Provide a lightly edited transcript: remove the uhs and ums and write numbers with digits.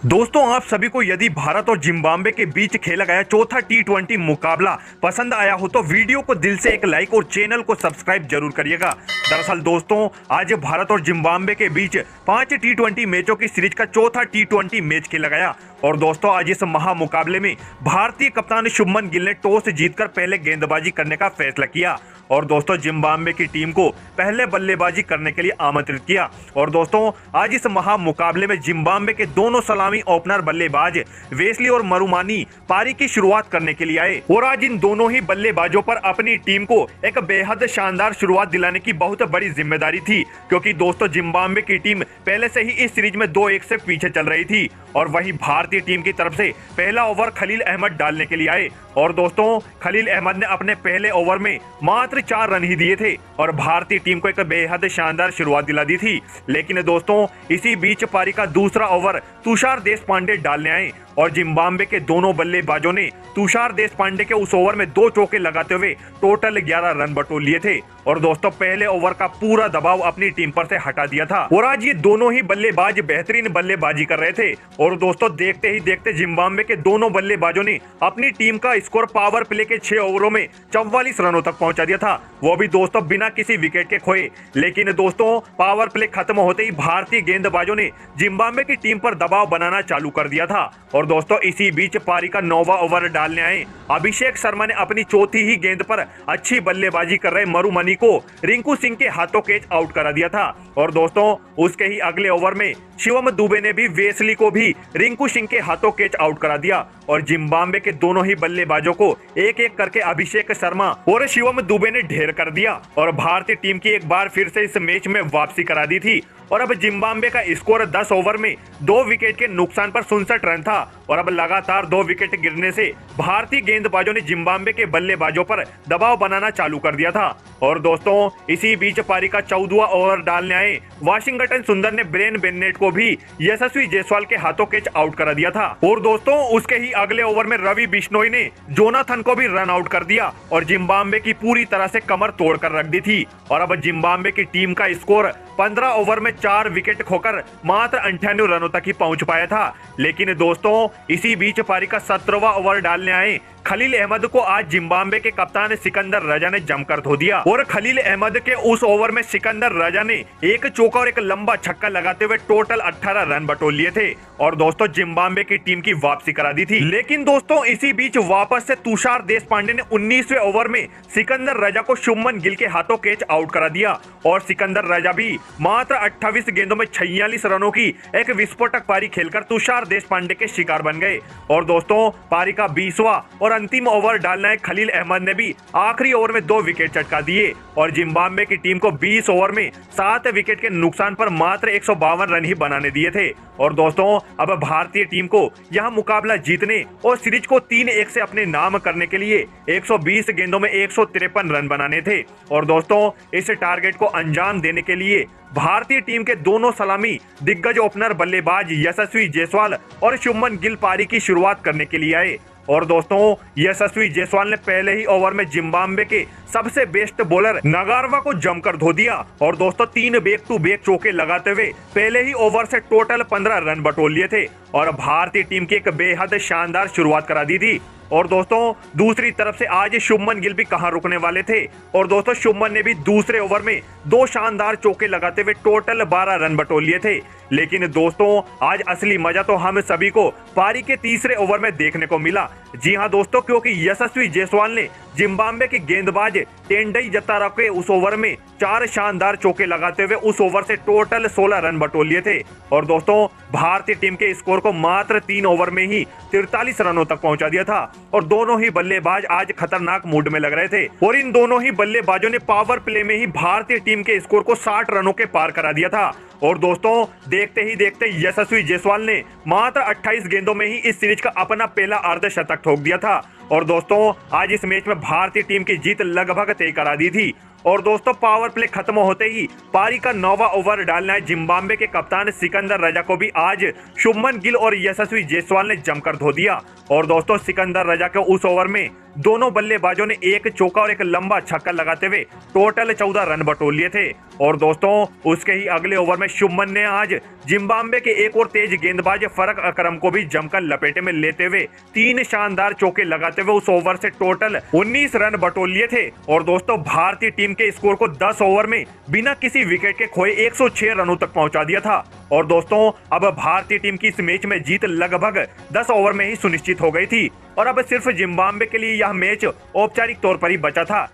दोस्तों आप सभी को यदि भारत और जिम्बाब्वे के बीच खेला गया चौथा टी20 मुकाबला पसंद आया हो तो वीडियो को दिल से एक लाइक और चैनल को सब्सक्राइब जरूर करिएगा। दरअसल दोस्तों आज भारत और जिम्बाब्वे के बीच 5 टी20 मैचों की सीरीज का चौथा टी20 मैच खेला गया और दोस्तों आज इस महामुकाबले में भारतीय कप्तान शुभमन गिल ने टॉस जीतकर पहले गेंदबाजी करने का फैसला किया और दोस्तों जिम्बाब्वे की टीम को पहले बल्लेबाजी करने के लिए आमंत्रित किया। और दोस्तों आज इस महामुकाबले में जिम्बाब्वे के दोनों सलामी ओपनर बल्लेबाज वेस्ली और मरुमानी पारी की शुरुआत करने के लिए आए और आज इन दोनों ही बल्लेबाजों पर अपनी टीम को एक बेहद शानदार शुरुआत दिलाने की बहुत बड़ी जिम्मेदारी थी, क्योंकि दोस्तों जिम्बाब्वे की टीम पहले से ही इस सीरीज में 2-1 से पीछे चल रही थी और वहीं भारतीय टीम की तरफ से पहला ओवर खलील अहमद डालने के लिए आए और दोस्तों खलील अहमद ने अपने पहले ओवर में मात्र 4 रन ही दिए थे और भारतीय टीम को एक बेहद शानदार शुरुआत दिला दी थी। लेकिन दोस्तों इसी बीच पारी का दूसरा ओवर तुषार देशपांडे डालने आए और जिम्बाब्वे के दोनों बल्लेबाजों ने तुषार देशपांडे के उस ओवर में 2 चौके लगाते हुए टोटल 11 रन बटोर लिए थे और दोस्तों पहले ओवर का पूरा दबाव अपनी टीम पर से हटा दिया था और आज ये दोनों ही बल्लेबाज बेहतरीन बल्लेबाजी कर रहे थे और दोस्तों देखते ही देखते जिम्बाब्वे के दोनों बल्लेबाजों ने अपनी टीम का स्कोर पावर प्ले के 6 ओवरों में 44 रनों तक पहुंचा दिया था, वो भी दोस्तों बिना किसी विकेट के खोए। लेकिन दोस्तों पावर प्ले खत्म होते ही भारतीय गेंदबाजों ने जिम्बाब्वे की टीम पर दबाव बनाना चालू कर दिया था और दोस्तों इसी बीच पारी का 9वां ओवर डालने आए अभिषेक शर्मा ने अपनी चौथी ही गेंद पर अच्छी बल्लेबाजी कर रहे मरुमनी को रिंकू सिंह के हाथों कैच आउट करा दिया था और दोस्तों उसके ही अगले ओवर में शिवम दुबे ने भी वेस्ली को भी रिंकू सिंह के हाथों कैच आउट करा दिया और जिम्बाब्वे के दोनों ही बल्लेबाजों को एक एक करके अभिषेक शर्मा और शिवम दुबे ने ढेर कर दिया और भारतीय टीम की एक बार फिर से इस मैच में वापसी करा दी थी और अब जिम्बाब्वे का स्कोर 10 ओवर में 2 विकेट के नुकसान पर 67 रन था और अब लगातार 2 विकेट गिरने से भारतीय गेंदबाजों ने जिम्बाब्वे के बल्लेबाजों पर दबाव बनाना चालू कर दिया था और दोस्तों इसी बीच पारी का 14वां ओवर डालने आए वाशिंगटन सुंदर ने ब्रेन बेन्नेट को भी यशस्वी जायसवाल के हाथों कैच आउट करा दिया था और दोस्तों उसके ही अगले ओवर में रवि बिश्नोई ने जोनाथन को भी रन आउट कर दिया और जिम्बाब्वे की पूरी तरह से कमर तोड़कर रख दी थी और अब जिम्बाब्वे की टीम का स्कोर 15 ओवर में 4 विकेट खोकर मात्र 98 रनों तक ही पहुंच पाया था। लेकिन दोस्तों इसी बीच पारी का 17वां ओवर डालने आए खलील अहमद को आज जिम्बाब्वे के कप्तान सिकंदर रजा ने जमकर धो दिया और खलील अहमद के उस ओवर में सिकंदर रजा ने एक चौका और एक लंबा छक्का लगाते हुए टोटल 18 रन बटोर लिए थे और दोस्तों जिम्बाब्वे की टीम की वापसी करा दी थी। लेकिन दोस्तों इसी बीच वापस से तुषार देशपांडे ने 19वें ओवर में सिकंदर रजा को शुभमन गिल के हाथों कैच आउट करा दिया और सिकंदर रजा भी मात्र 28 गेंदों में 46 रनों की एक विस्फोटक पारी खेलकर तुषार देशपांडे के शिकार बन गए और दोस्तों पारी का 20वां और अंतिम ओवर डालना है खलील अहमद ने भी आखिरी ओवर में 2 विकेट चटका दिए और जिम्बाब्वे की टीम को 20 ओवर में 7 विकेट के नुकसान पर मात्र 152 रन ही बनाने दिए थे और दोस्तों अब भारतीय टीम को यह मुकाबला जीतने और सीरीज को 3-1 से अपने नाम करने के लिए 120 गेंदों में 153 रन बनाने थे और दोस्तों इस टारगेट को अंजाम देने के लिए भारतीय टीम के दोनों सलामी दिग्गज ओपनर बल्लेबाज यशस्वी जायसवाल और शुभमन गिल पारी की शुरुआत करने के लिए आए और दोस्तों यशस्वी जायसवाल ने पहले ही ओवर में जिम्बाब्वे के सबसे बेस्ट बॉलर नगारवा को जमकर धो दिया और दोस्तों 3 बैक टू बैक चौके लगाते हुए पहले ही ओवर से टोटल 15 रन बटोर लिए थे और भारतीय टीम की एक बेहद शानदार शुरुआत करा दी थी। और दोस्तों दूसरी तरफ से आज शुभमन गिल भी कहां रुकने वाले थे और दोस्तों शुभमन ने भी दूसरे ओवर में 2 शानदार चौके लगाते हुए टोटल 12 रन बटोर लिए थे। लेकिन दोस्तों आज असली मजा तो हम सभी को पारी के तीसरे ओवर में देखने को मिला। जी हां दोस्तों, क्योंकि यशस्वी जायसवाल ने जिम्बाब्वे के गेंदबाज टेंडई जतारा के उस ओवर में 4 शानदार चौके लगाते हुए उस ओवर से टोटल 16 रन बटोर लिए थे और दोस्तों भारतीय टीम के स्कोर को मात्र 3 ओवर में ही 43 रनों तक पहुंचा दिया था और दोनों ही बल्लेबाज आज खतरनाक मूड में लग रहे थे और इन दोनों ही बल्लेबाजों ने पावर प्ले में ही भारतीय टीम के स्कोर को 60 रनों के पार करा दिया था और दोस्तों देखते ही देखते यशस्वी जायसवाल ने मात्र 28 गेंदों में ही इस सीरीज का अपना पहला अर्धशतक ठोक दिया था और दोस्तों आज इस मैच में भारतीय टीम की जीत लगभग तय करा दी थी और दोस्तों पावर प्ले खत्म होते ही पारी का 9वां ओवर डालना है जिम्बाब्वे के कप्तान सिकंदर रजा को भी आज शुभमन गिल और यशस्वी जायसवाल ने जमकर धो दिया और दोस्तों सिकंदर रजा के उस ओवर में दोनों बल्लेबाजों ने एक चौका और एक लंबा छक्का लगाते हुए टोटल 14 रन बटोर लिए थे। और दोस्तों उसके ही अगले ओवर में शुभमन ने आज जिम्बाब्वे के एक और तेज गेंदबाज फरक अकरम को भी जमकर लपेटे में लेते हुए 3 शानदार चौके लगाते हुए उस ओवर से टोटल 19 रन बटोर लिए थे। और दोस्तों भारतीय टीम के स्कोर को 10 ओवर में बिना किसी विकेट के खोए 106 रनों तक पहुंचा दिया था। और दोस्तों अब भारतीय टीम की इस मैच में जीत लगभग 10 ओवर में ही सुनिश्चित हो गई थी और अब सिर्फ जिम्बाब्वे के लिए यह मैच औपचारिक तौर पर ही बचा था।